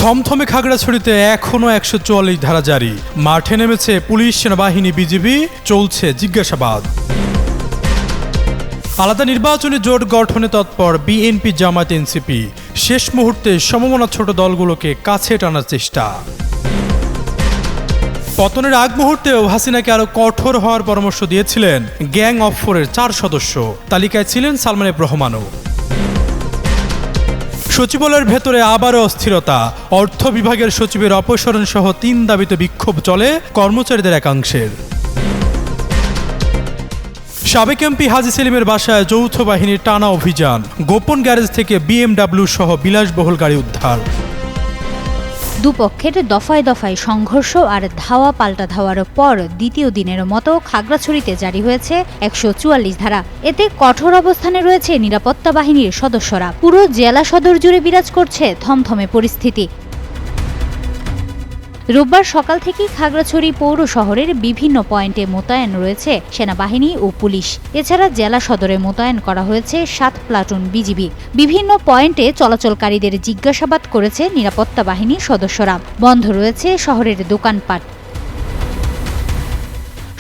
থমথমে খাগড়াছড়িতে এখনো 144 ধারা জারি। মাঠে নেমেছে পুলিশ, সেনাবাহিনী, বিজিবি। চলছে জিজ্ঞাসাবাদ। আলাদা নির্বাচনী জোট গঠনে তৎপর বিএনপি, জামায়াত, এনসিপি। শেষ মুহূর্তে সমমনা ছোট দলগুলোকে কাছে টানার চেষ্টা। পতনের আগ মুহূর্তেও হাসিনাকে আরো কঠোর হওয়ার পরামর্শ দিয়েছিলেন গ্যাং অফ 4-এর 4 সদস্য। তালিকায় ছিলেন সালমান এফ রহমানও। সচিবালয়ের ভেতরে আবারও অস্থিরতা। অর্থ বিভাগের সচিবের অপসারণ সহ 3 দাবিতে বিক্ষোভ চলে কর্মচারীদের একাংশের। সাবেক এমপি হাজী সেলিমের বাসায় যৌথ বাহিনীর টানা অভিযান। গোপন গ্যারেজ থেকে বিএমডব্লিউ সহ বিলাসবহুল গাড়ি উদ্ধার। দুপক্ষের দফায় দফায় সংঘর্ষ আর ধাওয়া পাল্টা ধাওয়ার পর দ্বিতীয় দিনের মতো খাগড়াছড়িতে জারি হয়েছে 144 ধারা। এতে কঠোর অবস্থানে রয়েছে নিরাপত্তা বাহিনীর সদস্যরা। পুরো জেলা সদর জুড়ে বিরাজ করছে থমথমে পরিস্থিতি। রোববার সকাল থেকেই খাগড়াছড়ি পৌর শহরের বিভিন্ন পয়েন্টে মোতায়েন রয়েছে সেনাবাহিনী ও পুলিশ। এছাড়া জেলা সদরে মোতায়েন করা হয়েছে 7 প্লাটুন বিজিবি। বিভিন্ন পয়েন্টে চলাচলকারীদের জিজ্ঞাসাবাদ করেছে নিরাপত্তা বাহিনীর সদস্যরা। বন্ধ রয়েছে শহরের দোকানপাট।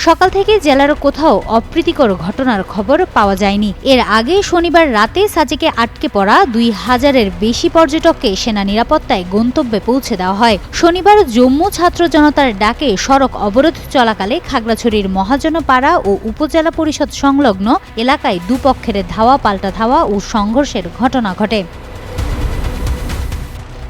সকাল থেকে জেলার কোথাও অপ্রীতিকর ঘটনার খবর পাওয়া যায়নি। এর আগে শনিবার রাতে সাজেকে আটকে পড়া 2000-এর বেশি পর্যটককে সেনা নিরাপত্তায় গন্তব্যে পৌঁছে দেওয়া হয়। শনিবার জম্মু ছাত্র জনতার ডাকে সড়ক অবরোধ চলাকালে খাগড়াছড়ির মহাজনপাড়া ও উপজেলা পরিষদ সংলগ্ন এলাকায় দুপক্ষের ধাওয়া পাল্টা ধাওয়া ও সংঘর্ষের ঘটনা ঘটে।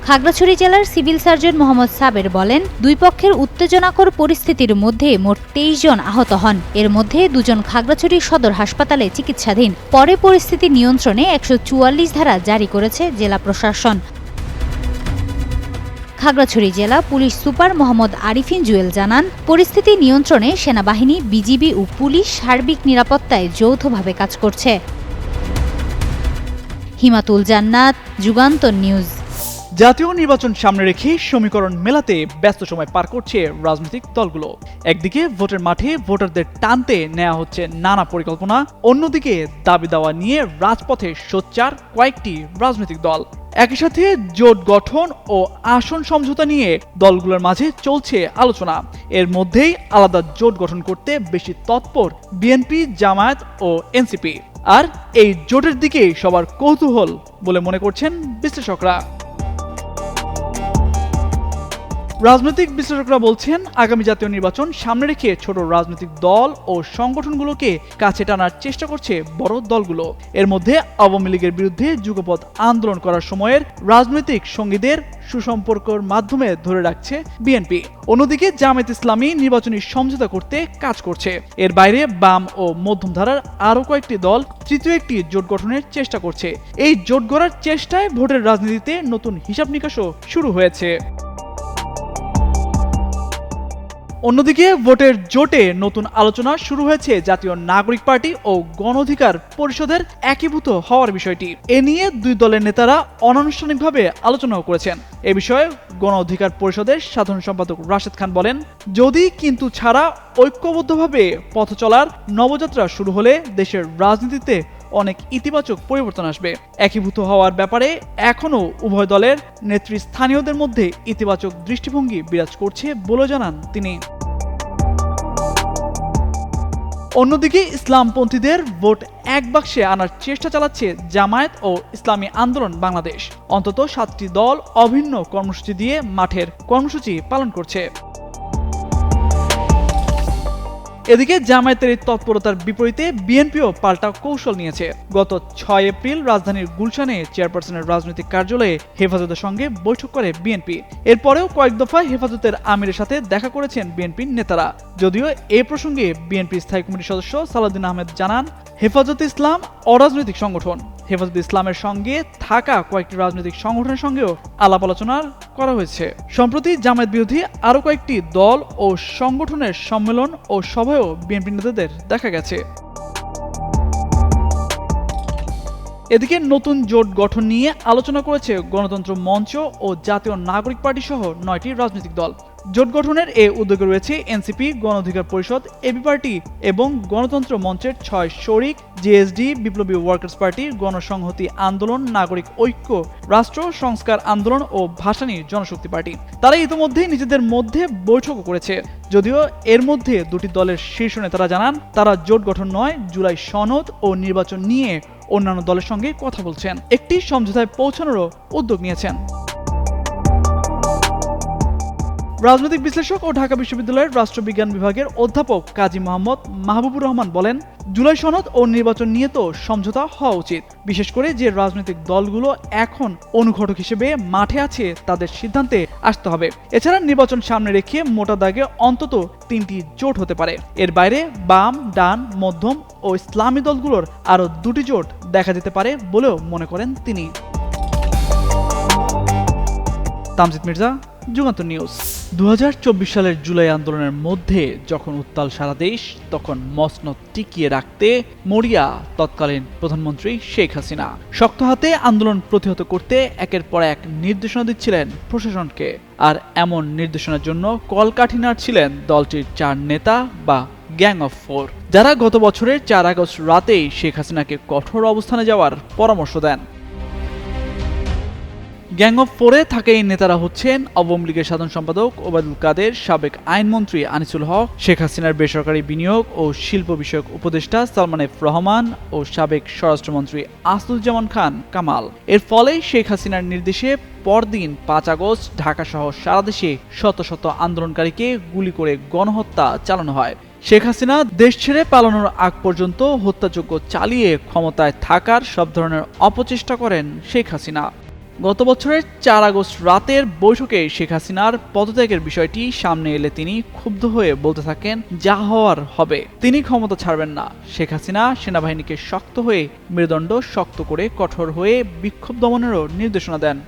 খাগড়াছড়ি জেলার সিভিল সার্জন মোহাম্মদ সাবের বলেন, দুই পক্ষের উত্তেজনাকর পরিস্থিতির মধ্যে মোট 23 জন আহত হন। এর মধ্যে 2 জন খাগড়াছড়ি সদর হাসপাতালে চিকিৎসাধীন। পরে পরিস্থিতি নিয়ন্ত্রণে 144 ধারা জারি করেছে জেলা প্রশাসন। খাগড়াছড়ি জেলা পুলিশ সুপার মোহাম্মদ আরিফিন জুয়েল জানান, পরিস্থিতি নিয়ন্ত্রণে সেনাবাহিনী, বিজিবি ও পুলিশ সার্বিক নিরাপত্তায় যৌথভাবে কাজ করছে। হিমাতুল জান্নাত, যুগান্তর নিউজ। জাতীয় নির্বাচন সামনে রেখে সমীকরণ মেলাতে ব্যস্ত সময় পার করছে রাজনৈতিক দলগুলো। একদিকে ভোটের মাঠে ভোটারদের টানতে নেওয়া হচ্ছে নানা পরিকল্পনা, অন্যদিকে দাবি দাওয়া নিয়ে রাজপথে সোচ্চার কয়েকটি রাজনৈতিক দল। একই সাথে জোট গঠন ও আসন সমঝোতা নিয়ে দলগুলোর মাঝে চলছে আলোচনা। এর মধ্যেই আলাদা জোট গঠন করতে বেশি তৎপর বিএনপি, জামায়াত ও এনসিপি। আর এই জোটের দিকে সবার কৌতূহল বলে মনে করছেন বিশ্লেষকরা। রাজনৈতিক বিশ্লেষকরা বলছেন, আগামী জাতীয় নির্বাচন সামনে রেখে ছোট রাজনৈতিক দল ও সংগঠনগুলোকে কাছে টানার চেষ্টা করছে বড় দলগুলো। এর মধ্যে আওয়ামী লীগের বিরুদ্ধে যুগপৎ আন্দোলন করার সময়ের রাজনৈতিক সঙ্গীদের সুসম্পর্কের মাধ্যমে ধরে রাখছে বিএনপি। অন্যদিকে জামায়াত ইসলামী নির্বাচনী সমঝোতা করতে কাজ করছে। এর বাইরে বাম ও মধ্যম ধারার আরও কয়েকটি দল তৃতীয় একটি জোট গঠনের চেষ্টা করছে। এই জোট গড়ার চেষ্টায় ভোটের রাজনীতিতে নতুন হিসাব নিকাশও শুরু হয়েছে। অন্যদিকে ভোটের জোটে নতুন আলোচনা শুরু হয়েছে জাতীয় নাগরিক পার্টি ও গণ অধিকার পরিষদের একীভূত হওয়ার বিষয়টি। এ নিয়ে দুই দলের নেতারা অনানুষ্ঠানিকভাবে আলোচনাও করেছেন। এ বিষয়ে গণ অধিকার পরিষদের সাধারণ সম্পাদক রাশেদ খান বলেন, যদি কিন্তু ছাড়া ঐক্যবদ্ধভাবে পথ চলার নবযাত্রা শুরু হলে দেশের রাজনীতিতে অনেক ইতিবাচক পরিবর্তন আসবে। একীভূত হওয়ার ব্যাপারে এখনও উভয় দলের নেতৃস্থানীয়দের মধ্যে ইতিবাচক দৃষ্টিভঙ্গি বিরাজ করছে বলে জানান তিনি। অন্যদিকে ইসলামপন্থীদের ভোট এক বাক্সে আনার চেষ্টা চালাচ্ছে জামায়াত ও ইসলামী আন্দোলন বাংলাদেশ। অন্তত 7টি দল অভিন্ন কর্মসূচি দিয়ে মাঠের কর্মসূচি পালন করছে। এদিকে জামায়াতের এই তৎপরতার বিপরীতে বিএনপিও পাল্টা কৌশল নিয়েছে। গত 6 এপ্রিল রাজধানীর গুলশানে চেয়ারপারসনের রাজনৈতিক কার্যালয়ে হেফাজতের সঙ্গে বৈঠক করে বিএনপি। এরপরেও কয়েক দফায় হেফাজতের আমিরের সাথে দেখা করেছেন বিএনপির নেতারা। যদিও এ প্রসঙ্গে বিএনপি স্থায়ী কমিটির সদস্য সালাউদ্দিন আহমেদ জানান, হেফাজতে ইসলাম অরাজনৈতিক সংগঠন। হেফাজতে ইসলামের সঙ্গে থাকা কয়েকটি রাজনৈতিক সংগঠনের সঙ্গেও আলাপ আলোচনা করা হয়েছে। সম্প্রতি জামায়াত বিরোধী আরও কয়েকটি দল ও সংগঠনের সম্মেলন ও সভায়ও বিএনপি নেতাদের দেখা গেছে। এদিকে নতুন জোট গঠন নিয়ে আলোচনা করেছে গণতন্ত্র মঞ্চ ও জাতীয় নাগরিক পার্টি সহ 9টি রাজনৈতিক দল। জোট গঠনের এ উদ্যোগে রয়েছে এনসিপি, গণ অধিকার পরিষদ, এবি পার্টি এবং গণতন্ত্র মঞ্চের 6 শরিক, জেএসডি, বিপ্লবী ওয়ার্কার্স পার্টি, গণসংহতি আন্দোলন, নাগরিক ঐক্য, রাষ্ট্র সংস্কার আন্দোলন ও ভাসানী জনশক্তি পার্টি। তারা ইতিমধ্যেই নিজেদের মধ্যে বৈঠকও করেছে। যদিও এর মধ্যে দুটি দলের শীর্ষ নেতারা জানান তারা জোট গঠন নয়, জুলাই সনদ ও নির্বাচন নিয়ে অন্যান্য দলের সঙ্গে কথা বলছেন, একটি সমঝোতায় পৌঁছানোরও উদ্যোগ নিয়েছেন। রাজনৈতিক বিশ্লেষক ও ঢাকা বিশ্ববিদ্যালয়ের রাষ্ট্রবিজ্ঞান বিভাগের অধ্যাপক কাজী মোহাম্মদ মাহবুবুর রহমান বলেন, জুলাই সনদ ও নির্বাচন নিয়ে তো সমঝোতা হওয়া উচিত। বিশেষ করে যে রাজনৈতিক দলগুলো এখন অনুঘটক হিসেবে মাঠে আছে তাদের সিদ্ধান্তে আসতে হবে। এছাড়া নির্বাচন সামনে রেখে মোটা দাগে অন্তত 3টি জোট হতে পারে। এর বাইরে বাম, ডান, মধ্যম ও ইসলামী দলগুলোর আরও 2টি জোট দেখা যেতে পারে বলেও মনে করেন তিনি। তামজিদ মির্জা, যুগান্তর নিউজ। 2024 সালের জুলাই আন্দোলনের মধ্যে যখন উত্তাল সারা দেশ, তখন মসনদ টিকিয়ে রাখতে মরিয়া তৎকালীন প্রধানমন্ত্রী শেখ হাসিনা। শক্ত হাতে আন্দোলন প্রতিহত করতে একের পর এক নির্দেশনা দিচ্ছিলেন প্রশাসনকে। আর এমন নির্দেশনার জন্য কলকাঠি নাড়ছিলেন দলটির 4 নেতা বা গ্যাং অফ 4, যারা গত বছরের 4 আগস্ট রাতেই শেখ হাসিনাকে কঠোর অবস্থানে যাওয়ার পরামর্শ দেন। গ্যাং অফ 4-এ থাকা এই নেতারা হচ্ছেন আওয়ামী লীগের সাধারণ সম্পাদক ওবায়দুল কাদের, সাবেক আইনমন্ত্রী আনিসুল হক, শেখ হাসিনার বেসরকারি বিনিয়োগ ও শিল্প বিষয়ক উপদেষ্টা সালমান এফ রহমান ও সাবেক স্বরাষ্ট্রমন্ত্রী আসাদুজ্জামান খান কামাল। এর ফলে শেখ হাসিনার নির্দেশে পরদিন 5 আগস্ট ঢাকা সহ সারা দেশে শত শত আন্দোলনকারীকে গুলি করে গণহত্যা চালানো হয়। শেখ হাসিনা দেশ ছেড়ে পালানোর আগ পর্যন্ত হত্যাযজ্ঞ চালিয়ে ক্ষমতায় থাকার সব ধরনের অপচেষ্টা করেন শেখ হাসিনা। গত বছরের 4 আগস্ট রাতের বৈঠকে শেখ হাসিনার পদত্যাগের বিষয়টি সামনে এলে তিনি ক্ষুব্ধ হয়ে বলতে থাকেন, যা হওয়ার হবে, তিনি ক্ষমতা ছাড়বেন না। শেখ হাসিনা সেনাবাহিনীকে শক্ত হয়ে মেরুদণ্ড শক্ত করে কঠোর হয়ে বিক্ষোভ দমনেরও নির্দেশনা দেন।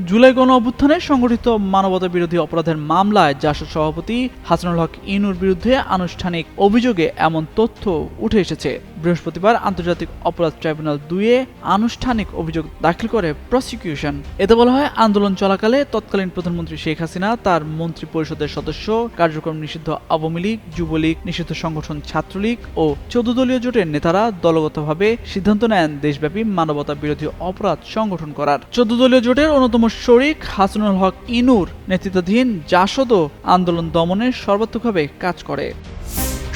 জুলাই গণ অভ্যুত্থানে সংগঠিত মানবতা বিরোধী অপরাধের মামলায় জাসদ সভাপতি হাসানুল হক ইনুর বিরুদ্ধে আনুষ্ঠানিক অভিযোগে এমন তথ্য উঠে এসেছে। বৃহস্পতিবার আন্তর্জাতিক অপরাধ ট্রাইব্যুনাল 2-এ আনুষ্ঠানিক অভিযোগ দাখিল করে প্রসিকিউশন। এতে বলা হয়, আন্দোলন চলাকালে তৎকালীন প্রধানমন্ত্রী শেখ হাসিনা, তার মন্ত্রী পরিষদের সদস্য, কার্যক্রম নিষিদ্ধ আওয়ামী লীগ, যুবলীগ, নিষিদ্ধ সংগঠন ছাত্রলীগ ও 14 দলীয় জোটের নেতারা দলগতভাবে সিদ্ধান্ত নেন দেশব্যাপী মানবতা বিরোধী অপরাধ সংগঠন করার। 14 দলীয় জোটের অন্যতম শরিক হাসানুল হক ইনুর নেতৃত্বাধীন জাসদও আন্দোলন দমনে সর্বাত্মকভাবে কাজ করে।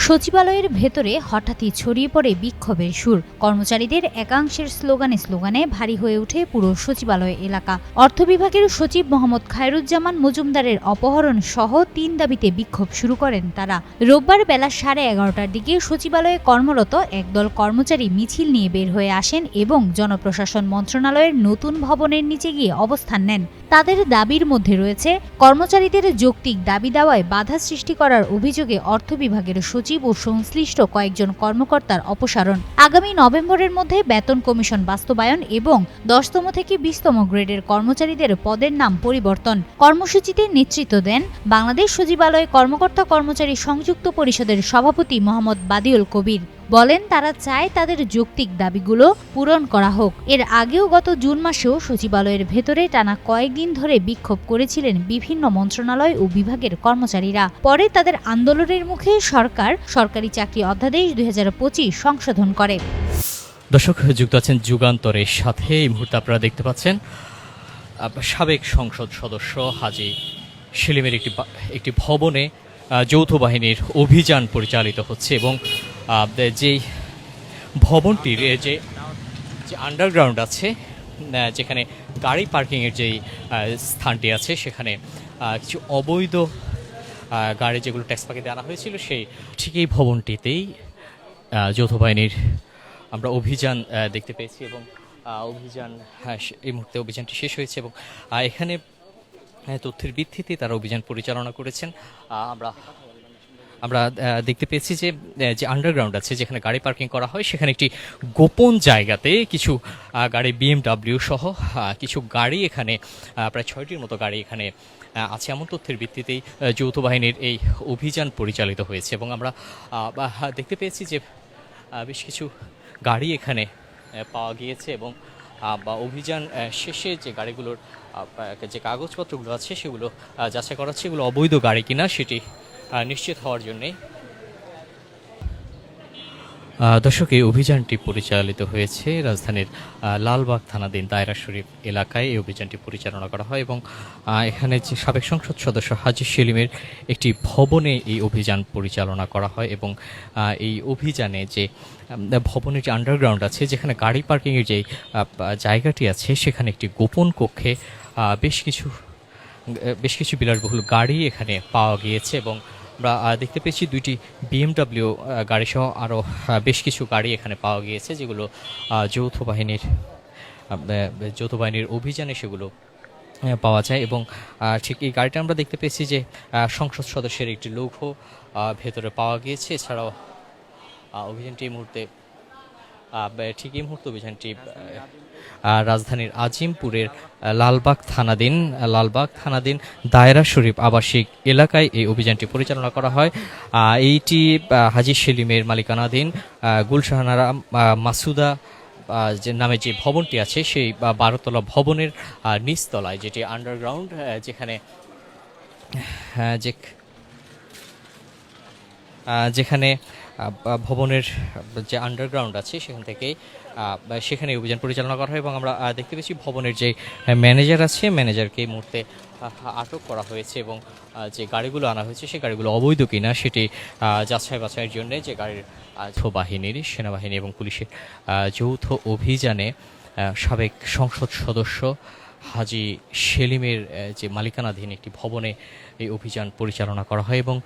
সচিবালয়ের ভেতরে হঠাৎই ছড়িয়ে পড়ে বিক্ষোভের সুর। কর্মচারীদের একাংশের স্লোগানে ভারী হয়ে ওঠে পুরো সচিবালয় এলাকা। অর্থ বিভাগের সচিব মোহাম্মদ খায়রুজ্জামান মজুমদারের অপহরণ সহ 3 দাবিতে বিক্ষোভ শুরু করেন তারা। রোববার বেলা 11:30টার দিকে সচিবালয়ে কর্মরত একদল কর্মচারী মিছিল নিয়ে বের হয়ে আসেন এবং জনপ্রশাসন মন্ত্রণালয়ের নতুন ভবনের নিচে গিয়ে অবস্থান নেন। তাদের দাবির মধ্যে রয়েছে কর্মচারীদের যৌক্তিক দাবি দেওয়ায় বাধা সৃষ্টি করার অভিযোগে অর্থ বিভাগের সচিব ও সংশ্লিষ্ট কয়েকজন কর্মকর্তার অপসারণ, আগামী নভেম্বরের মধ্যে বেতন কমিশন বাস্তবায়ন এবং 10তম থেকে 20তম গ্রেডের কর্মচারীদের পদের নাম পরিবর্তন। কর্মসূচিতে নেতৃত্ব দেন বাংলাদেশ সচিবালয় কর্মকর্তা কর্মচারী সংযুক্ত পরিষদের সভাপতি মোহাম্মদ বাদিউল কবির। বলেন, তারা চায় তাদের যৌক্তিক দাবিগুলো পূরণ করা হোক। এর আগেও গত জুন মাসেও সচিবালয়ের ভেতরে টানা কয়েকদিন ধরে বিক্ষোভ করেছিলেন বিভিন্ন মন্ত্রণালয় ও বিভাগের কর্মচারীরা। পরে তাদের আন্দোলনের মুখে সরকার সরকারি চাকরি অধ্যাদেশ 2025 সংশোধন করে। দর্শক যুক্ত আছেন যুগান্তরের সাথে। এই মুহূর্তে আপনারা দেখতে পাচ্ছেন সাবেক সংসদ সদস্য হাজী সেলিমের একটি ভবনে যৌথ বাহিনীর অভিযান পরিচালিত হচ্ছে এবং যেই ভবনটির যে আন্ডারগ্রাউন্ড আছে, যেখানে গাড়ি পার্কিংয়ের যেই স্থানটি আছে, সেখানে কিছু অবৈধ গাড়ি যেগুলো ট্যাক্স পাকিয়ে আনা হয়েছিল, সেই ঠিক এই ভবনটিতেই যৌথ বাহিনীর আমরা অভিযান দেখতে পেয়েছি এবং এই মুহূর্তে অভিযানটি শেষ হয়েছে এবং এখানে তথ্যের ভিত্তিতে তারা অভিযান পরিচালনা করেছেন। আমরা দেখতে পেয়েছি যে আন্ডারগ্রাউন্ড আছে, যেখানে গাড়ি পার্কিং করা হয়, সেখানে একটি গোপন জায়গাতে কিছু গাড়ি BMW সহ কিছু গাড়ি এখানে প্রায় 6টির মতো গাড়ি এখানে আছে। এমন তথ্যের ভিত্তিতেই যৌথ বাহিনীর এই অভিযান পরিচালিত হয়েছে এবং আমরা দেখতে পেয়েছি যে বেশ কিছু গাড়ি এখানে পাওয়া গিয়েছে এবং বা অভিযান শেষে যে গাড়িগুলোর যে কাগজপত্রগুলো আছে সেগুলো যাচাই করা হচ্ছে, এগুলো অবৈধ গাড়ি কিনা সেটি নিশ্চিত হওয়ার জন্যে। দর্শক, এই অভিযানটি পরিচালিত হয়েছে রাজধানীর লালবাগ থানাধীন দায়রা শরীফ এলাকায়। এই অভিযানটি পরিচালনা করা হয় এবং এখানে যে সাবেক সংসদ সদস্য হাজী সেলিমের একটি ভবনে এই অভিযান পরিচালনা করা হয় এবং এই অভিযানে যে ভবনের যে আন্ডারগ্রাউন্ড আছে, যেখানে গাড়ি পার্কিংয়ের যে জায়গাটি আছে, সেখানে একটি গোপন কক্ষে বেশ কিছু বিলাসবহুল গাড়ি এখানে পাওয়া গিয়েছে এবং আমরা দেখতে পেয়েছি দুইটি BMW গাড়ি সহ আরও বেশ কিছু গাড়ি এখানে পাওয়া গিয়েছে, যেগুলো যৌথ বাহিনীর অভিযানে সেগুলো পাওয়া যায়। এবং ঠিক এই গাড়িটা আমরা দেখতে পেয়েছি যে সংসদ সদস্যের একটি লৌহো ভেতরে পাওয়া গিয়েছে। এছাড়াও অভিযানটি এই মুহূর্তে অভিযানটি রাজধানীর আজিমপুরের লালবাগ থানাধীন দায়রা শরীফ আবাসিক এলাকায় এই অভিযানটি পরিচালনা করা হয়। এইটি হাজী সেলিমের মালিকানাধীন গুলশাহানারা মাসুদা যে নামে যে ভবনটি আছে, সেই 12তলা ভবনের নিচতলায়, যেটি আন্ডারগ্রাউন্ড, যেখানে ভবনের যে আন্ডারগ্রাউন্ড আছে সেখানে অভিযান পরিচালনা করা হয় এবং আমরা দেখতে পেয়েছি ভবনের যে ম্যানেজার আছে, ম্যানেজারকে এই মুহূর্তে আটক করা হয়েছে এবং যে গাড়িগুলো আনা হয়েছে সেই গাড়িগুলো অবৈধ কিনা সেটি যাচাই বাছাইয়ের জন্য যে গাড়ির বাহিনীর, সেনাবাহিনী এবং পুলিশের যৌথ অভিযানে সাবেক সংসদ সদস্য হাজী সেলিমের যে মালিকানাধীন একটি ভবনে এই অভিযান পরিচালনা করা হয় এবং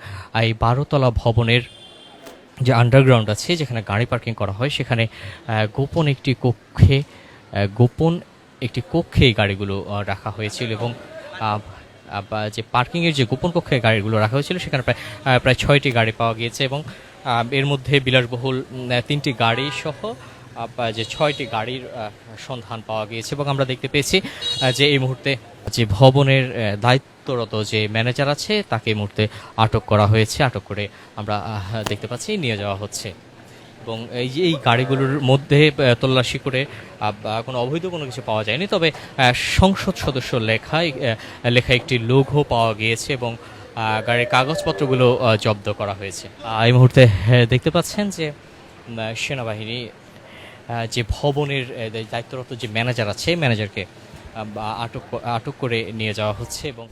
এই 12তলা ভবনের যে আন্ডারগ্রাউন্ড আছে, যেখানে গাড়ি পার্কিং করা হয়, সেখানে গোপন একটি কক্ষে এই গাড়িগুলো রাখা হয়েছিল এবং যে পার্কিংয়ের যে গোপন কক্ষে গাড়িগুলো রাখা হয়েছিল সেখানে প্রায় 6টি গাড়ি পাওয়া গিয়েছে এবং এর মধ্যে বিলাসবহুল 3টি গাড়ি সহ যে 6টি গাড়ির সন্ধান পাওয়া গিয়েছে এবং আমরা দেখতে পেয়েছি যে এই মুহূর্তে যে ভবনের দায়িত্বরত যে ম্যানেজার আছে তাকে এই মুহূর্তে আটক করা হয়েছে। আটক করে আমরা দেখতে পাচ্ছি নিয়ে যাওয়া হচ্ছে এবং এই গাড়িগুলোর মধ্যে তল্লাশি করে কোনো অবৈধ কোনো কিছু পাওয়া যায়নি, তবে সংসদ সদস্য লেখা একটি লোগো পাওয়া গিয়েছে এবং গাড়ির কাগজপত্রগুলো জব্দ করা হয়েছে। এই মুহূর্তে দেখতে পাচ্ছেন যে সেনাবাহিনী যে ভবনের দায়িত্বরত যে ম্যানেজার আছে, ম্যানেজারকে আটক করে নিয়ে যাওয়া হচ্ছে এবং